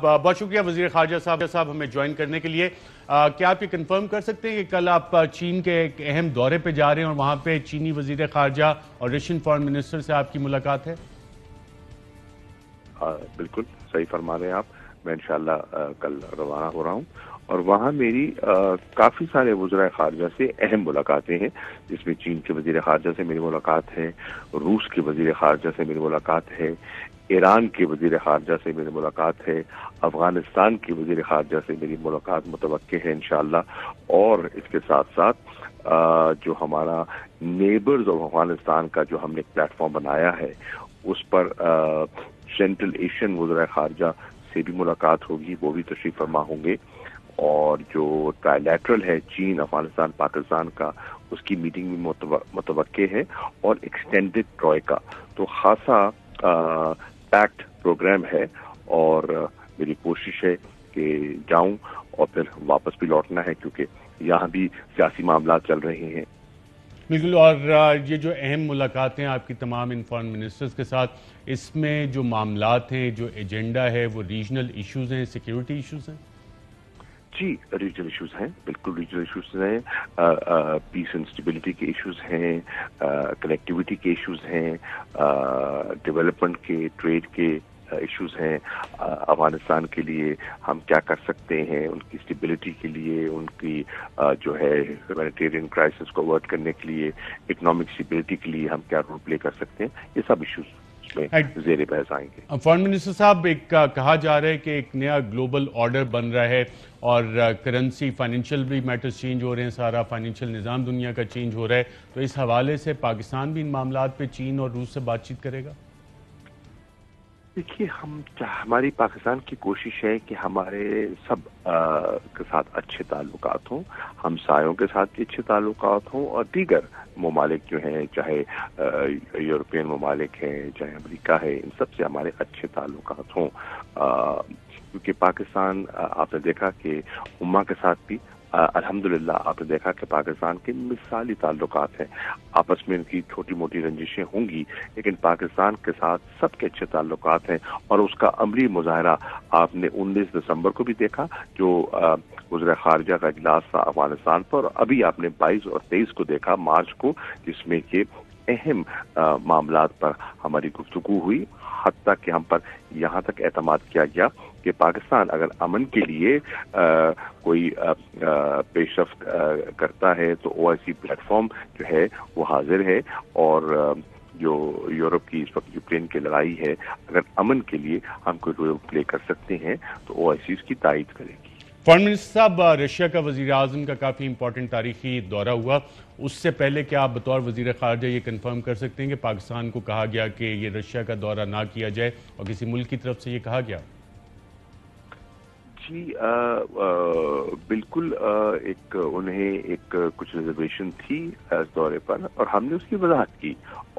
بہت شکریہ وزیر خارجہ صاحب ہمیں جوائن کرنے کے لیے. کیا آپ یہ کنفرم کر سکتے ہیں کہ کل آپ چین کے ایک اہم دورے پہ جا رہے ہیں اور وہاں پہ چینی وزیر خارجہ اور رشین فارن منسٹر سے آپ کی ملاقات ہے؟ بالکل صحیح فرما رہے ہیں آپ. میں انشاءاللہ کل روانہ ہو رہا ہوں اور وہاں میری کافی سارے وزراء خارجہ سے اہم ملاقاتیں ہیں، جس میں چین کے وزیر خارجہ سے میری ملاقات ہے، روس کے وزیر خارجہ سے میری ملاقات ہے، ایران کے وزیر خارجہ سے میری ملاقات ہے، افغانستان کے وزیر خارجہ سے میری ملاقات متوقع ہے انشاءاللہ. اور اس کے ساتھ ساتھ جو ہمارا نیبرز آف افغانستان کا جو ہم نے ایک پلیٹ فارم بنایا ہے اس پر سینٹرل ایشین وزراء خارجہ سے بھی ملاقات ہوگی، وہ بھی تشریف فرما ہوں گے. اور جو ٹرائی لیٹرل ہے چین افغانستان پاکستان کا، اس کی میٹنگ بھی متوقع ہے، اور ایکسٹینڈڈ ٹروئیکا. تو خاصا پیکڈ پروگرام ہے اور میری کوشش ہے کہ جاؤں اور پھر واپس بھی لوٹنا ہے، کیونکہ یہاں بھی سیاسی معاملات چل رہے ہیں. بالکل. اور یہ جو اہم ملاقاتیں آپ کی تمام ان فارن منسٹرز کے ساتھ، اس میں جو معاملات ہیں، جو ایجنڈا ہے، وہ ریجنل ایشوز ہیں، سیکیورٹی ایشوز ہیں؟ جی ریجنل ایشوز ہیں، بالکل ریجنل ایشوز ہیں. پیس اینڈ اسٹیبلٹی کے ایشوز ہیں، کنیکٹیوٹی کے ایشوز ہیں، ڈیولپمنٹ کے، ٹریڈ کے ایشوز ہیں. افغانستان کے لیے ہم کیا کر سکتے ہیں، ان کی اسٹیبلٹی کے لیے، ان کی جو ہے ہیومینیٹیرین کرائسس کو اوورٹ کرنے کے لیے، اکنامک اسٹیبلٹی کے لیے ہم کیا رول پلے کر سکتے ہیں، یہ سب ایشوز میں زیر بحث آئیں گے. فارن منسٹر صاحب، ایک کہا جا رہا ہے کہ ایک نیا گلوبل آرڈر بن رہا ہے اور کرنسی، فائنینشیل بھی میٹرز چینج ہو رہے ہیں، سارا فائنینشیل نظام دنیا کا چینج ہو رہا ہے. تو اس حوالے سے پاکستان بھی ان معاملات پہ چین اور روس سے بات چیت کرے گا؟ دیکھیے، ہماری پاکستان کی کوشش ہے کہ ہمارے سب کے ساتھ اچھے تعلقات ہوں، ہمسایوں کے ساتھ بھی اچھے تعلقات ہوں، اور دیگر ممالک جو ہیں، چاہے یورپین ممالک ہیں، چاہے امریکہ ہے، ان سب سے ہمارے اچھے تعلقات ہوں. کیونکہ پاکستان، آپ نے دیکھا کہ امہ کے ساتھ بھی الحمدللہ آپ نے دیکھا کہ پاکستان کے مثالی تعلقات ہیں. آپس میں ان کی چھوٹی موٹی رنجشیں ہوں گی، لیکن پاکستان کے ساتھ سب کے اچھے تعلقات ہیں. اور اس کا عملی مظاہرہ آپ نے 19 دسمبر کو بھی دیکھا، جو وزراء خارجہ کا اجلاس تھا افغانستان پر. ابھی آپ نے 22 اور 23 کو دیکھا، مارچ کو، جس میں کہ اہم معاملات پر ہماری گفتگو ہوئی. حتیٰ کہ ہم پر یہاں تک اعتماد کیا گیا کہ پاکستان اگر امن کے لیے کوئی پیش رفت کرتا ہے تو OIC پلیٹ فارم جو ہے وہ حاضر ہے. اور جو یورپ کی اس وقت یوکرین کی لڑائی ہے، اگر امن کے لیے ہم کوئی رول پلے کر سکتے ہیں تو OIC اس کی تائید کرے گی. فارن منسٹر صاحب، رشیا کا وزیر اعظم کا کافی امپورٹنٹ تاریخی دورہ ہوا. اس سے پہلے کیا آپ بطور وزیر خارجہ یہ کنفرم کر سکتے ہیں کہ پاکستان کو کہا گیا کہ یہ رشیا کا دورہ نہ کیا جائے، اور کسی ملک کی طرف سے یہ کہا گیا؟ جی بالکل. انہیں ایک کچھ ریزرویشن تھی اس دورے پر، اور ہم نے اس کی وضاحت کی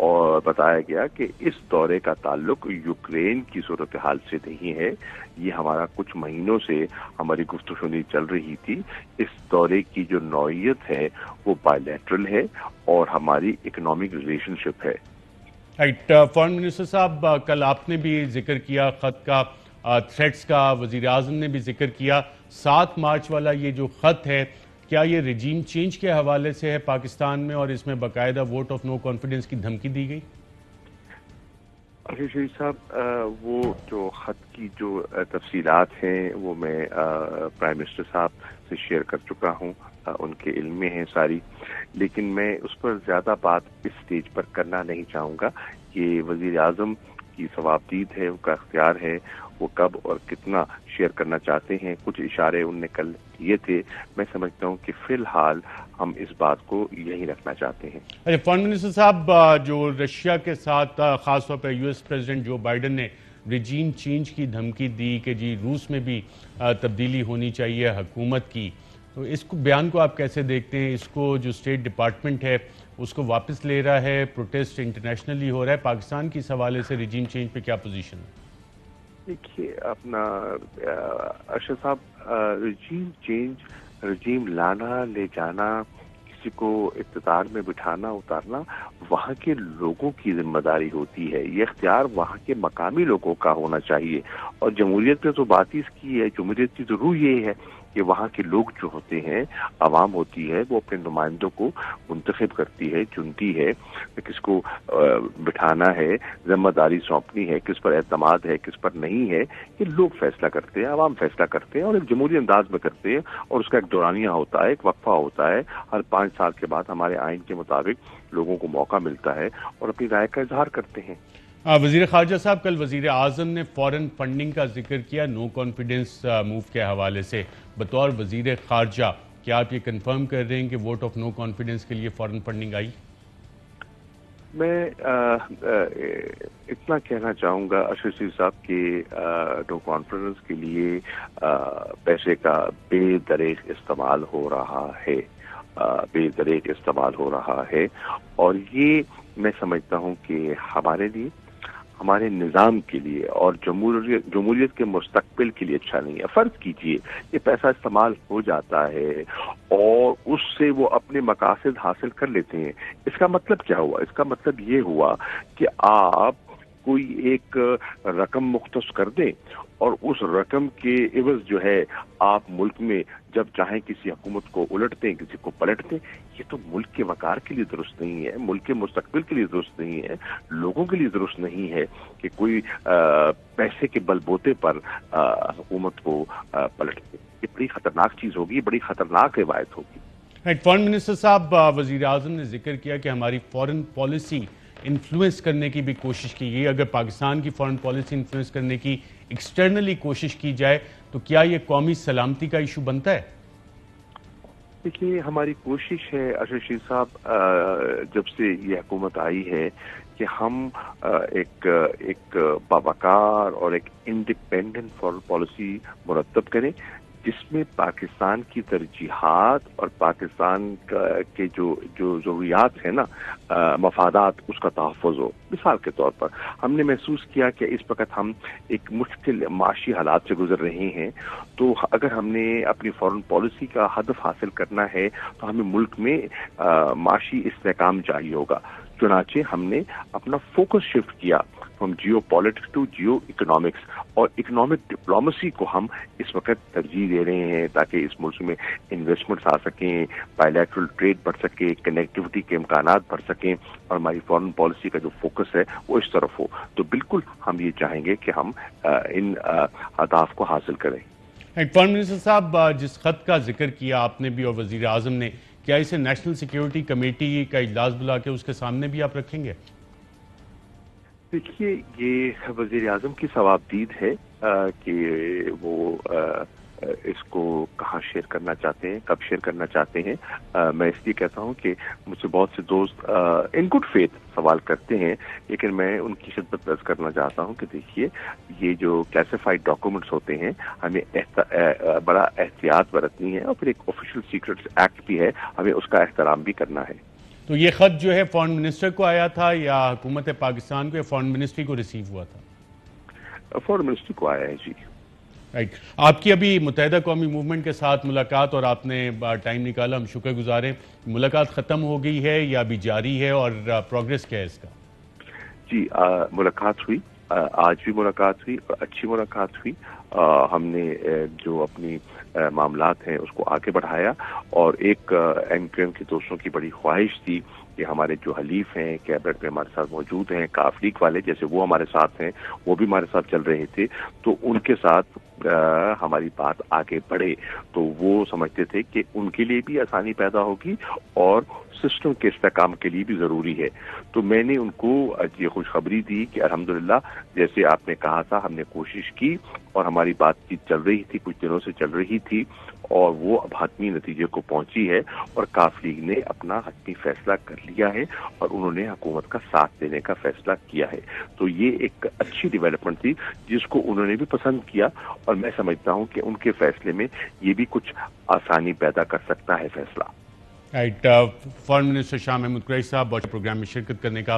اور بتایا گیا کہ اس دورے کا تعلق یوکرین کی صورتحال سے نہیں ہے. یہ ہمارا کچھ مہینوں سے ہماری گفتگو چل رہی تھی. اس دورے کی جو نوعیت ہے وہ بائی لیٹرل ہے اور ہماری اکنامک ریلیشن شپ ہے. فارن منسٹر صاحب، کل آپ نے بھی ذکر کیا خط کا، تھریٹس کا، وزیر اعظم نے بھی ذکر کیا. 7 مارچ والا یہ جو خط ہے، کیا یہ رجیم چینج کے حوالے سے ہے پاکستان میں، اور اس میں باقاعدہ ووٹ آف نو کانفیڈنس کی دھمکی دی گئی؟ شریف صاحب، وہ جو خط کی جو تفصیلات ہیں وہ میں پرائم منسٹر صاحب سے شیئر کر چکا ہوں، ان کے علم میں ہیں ساری. لیکن میں اس پر زیادہ بات اس سٹیج پر کرنا نہیں چاہوں گا کہ وزیر اعظم کی ثوابدید ہے، ان کا اختیار ہے، وہ کب اور کتنا شیئر کرنا چاہتے ہیں. کچھ اشارے ان نے کل دیے تھے. میں سمجھتا ہوں کہ فی الحال ہم اس بات کو یہی رکھنا چاہتے ہیں. فارن منسٹر صاحب، جو رشیا کے ساتھ خاص طور پہ US پریزیڈنٹ جو بائیڈن نے رجیم چینج کی دھمکی دی کہ جی روس میں بھی تبدیلی ہونی چاہیے حکومت کی، تو اس کو بیان کو آپ کیسے دیکھتے ہیں؟ اس کو جو اسٹیٹ ڈپارٹمنٹ ہے اس کو واپس لے رہا ہے، پروٹیسٹ انٹرنیشنلی ہو رہا ہے. پاکستان کی اس حوالے سے رجیم چینج پہ کیا پوزیشن ہے؟ دیکھیے اپنا ارشد صاحب، رجیم چینج، رجیم لانا لے جانا किसी को इक़्तिदार में बिठाना उतारना वहाँ के लोगों की जिम्मेदारी होती है। ये इख्तियार वहाँ के मकामी लोगों का होना चाहिए। और जमहूरियत में तो बात ही इसकी है, जमहूरियत की ज़रूर ये है कि वहाँ के लोग जो होते हैं, आवाम होती है, वो अपने नुमाइंदों को मुंतखब करती है, चुनती है, किसको बिठाना है, जिम्मेदारी सौंपनी है, किस पर एतमाद है, किस पर नहीं है, ये लोग फैसला करते हैं, आवाम फैसला करते हैं और एक जमहूरी अंदाज में करते हैं। और उसका एक दौरानिया होता है, एक वक्फा होता है। हर 5 साल के बाद हमारे आइन के मुताबिक लोगों को मौका मिलता है और अपनी राय का इजहार करते हैं। वज़ीर ख़ारजा साहब, कल वज़ीर आज़म ने फ़ॉरेन फंडिंग का जिक्र किया नो कॉन्फिडेंस मूव के हवाले से। बतौर वज़ीर ख़ारजा क्या आप ये कंफर्म कर रहे हैं कि वोट ऑफ नो कॉन्फिडेंस के लिए फ़ॉरेन फंडिंग आई? मैं इतना कहना चाहूँगा अशरफ रशीद साहब के नो कॉन्फिडेंस के लिए पैसे का बेदरेक इस्तेमाल हो रहा है, बेदरेक इस्तेमाल हो रहा है। और ये मैं समझता हूँ कि हमारे लिए, हमारे निज़ाम के लिए और जमहूरियत के मुस्तकबिल के लिए अच्छा नहीं है। फ़र्ज़ कीजिए ये पैसा इस्तेमाल हो जाता है और उससे वो अपने मकासद हासिल कर लेते हैं। इसका मतलब क्या हुआ? इसका मतलब ये हुआ कि आप कोई एक रकम मुख्तस कर दें और उस रकम के एवज जो है आप मुल्क में जब चाहें किसी हुकूमत को उलट दें, किसी को पलट दें। ये तो मुल्क के वकार के लिए दुरुस्त नहीं है, मुल्क के मुस्तकबिल के लिए दुरुस्त नहीं है, लोगों के लिए दुरुस्त नहीं है कि कोई पैसे के बलबूते पर हुकूमत को पलट दे। ये बड़ी खतरनाक चीज़ होगी, बड़ी खतरनाक रिवायत होगी। फॉरेन मिनिस्टर साहब, वज़ीर आज़म ने जिक्र किया कि हमारी फॉरेन पॉलिसी इन्फ्लुएंस करने की भी कोशिश की गई। अगर पाकिस्तान की फॉरेन पॉलिसी इन्फ्लुएंस करने की एक्सटर्नली कोशिश की जाए तो क्या ये कौमी सलामती का इशू बनता है? देखिए, हमारी कोशिश है अशरफ रशीद साहब, जब से ये हुकूमत आई है कि हम एक बावकार और एक इंडिपेंडेंट फॉरेन पॉलिसी मुरतब करें जिसमें पाकिस्तान की तरजीहात और पाकिस्तान के जो ज़रूरियात है ना, मफादात, उसका तहफ़्फ़ुज़ हो। मिसाल के तौर पर हमने महसूस किया कि इस वक्त हम एक मुश्किल माशी हालात से गुजर रहे हैं, तो अगर हमने अपनी फॉरेन पॉलिसी का हदफ हासिल करना है तो हमें मुल्क में माशी इस्तेहकाम चाहिए होगा। चुनाचे हमने अपना फोकस शिफ्ट किया from geopolitics to geoeconomics, और इकोनॉमिक डिप्लोमेसी को हम इस वक्त तरजीह दे रहे हैं ताकि इस मुल्क में इन्वेस्टमेंट्स आ सकें, बायलैटरल ट्रेड बढ़ सके, कनेक्टिविटी के इम्कानात बढ़ सकें और हमारी फॉरेन पॉलिसी का जो फोकस है वो इस तरफ हो। तो बिल्कुल हम ये चाहेंगे कि हम इन अहदाफ को हासिल करें। फॉरेन मिनिस्टर साहब, जिस खत का जिक्र किया आपने भी और वज़ीर आज़म ने, क्या इसे नेशनल सिक्योरिटी कमेटी का इजलास बुला के उसके सामने भी आप रखेंगे? देखिए, ये वज़ीर आज़म की सवाबदीद है कि वो इसको कहाँ शेयर करना चाहते हैं, कब शेयर करना चाहते हैं। मैं इसलिए कहता हूँ कि मुझसे बहुत से दोस्त इन गुड फेथ सवाल करते हैं, लेकिन मैं उनकी खिदमत अर्ज करना चाहता हूँ कि देखिए, ये जो क्लासिफाइड डॉक्यूमेंट्स होते हैं हमें बड़ा एहतियात बरतनी है और फिर एक ऑफिशियल सीक्रेट्स एक्ट भी है, हमें उसका एहतराम भी करना है। तो ये खत जो है फॉरेन मिनिस्टर को आया था या हुकूमत पाकिस्तान को या फॉरेन मिनिस्ट्री को रिसीव हुआ था? फॉरेन मिनिस्ट्री को आया है जी। राइट। आपकी अभी मुत्तहिदा कौमी मूवमेंट के साथ मुलाकात और आपने टाइम निकाला, हम शुक्रगुजार हैं। मुलाकात ख़त्म हो गई है या अभी जारी है और प्रोग्रेस क्या है इसका? जी, मुलाकात हुई, आज भी मुलाकात हुई और अच्छी मुलाकात हुई। हमने जो अपनी मामलात हैं उसको आगे बढ़ाया और एक एमक्यूएम के दोस्तों की बड़ी ख्वाहिश थी कि हमारे जो हलीफ हैं कैबिनेट में हमारे साथ मौजूद हैं, काफ लीग वाले जैसे वो हमारे साथ हैं, वो भी हमारे साथ चल रहे थे, तो उनके साथ हमारी बात आगे बढ़े। तो वो समझते थे कि उनके लिए भी आसानी पैदा होगी और सिस्टम के इस्तेहकाम के लिए भी ज़रूरी है। तो मैंने उनको ये खुशखबरी दी कि अल्हम्दुलिल्लाह, जैसे आपने कहा था, हमने कोशिश की और हमारी बातचीत चल रही थी, कुछ दिनों से चल रही थी और वो अब हतमी नतीजे को पहुंची है और काफ लीग ने अपना हतमी फैसला कर लिया है और उन्होंने हुकूमत का साथ देने का फैसला किया है। तो ये एक अच्छी डेवलपमेंट थी जिसको उन्होंने भी पसंद किया और मैं समझता हूँ कि उनके फैसले में ये भी कुछ आसानी पैदा कर सकता है फैसला। Right. Foreign minister Shah Mahmood Qureshi साहब, बहुत प्रोग्राम में शिरकत करने का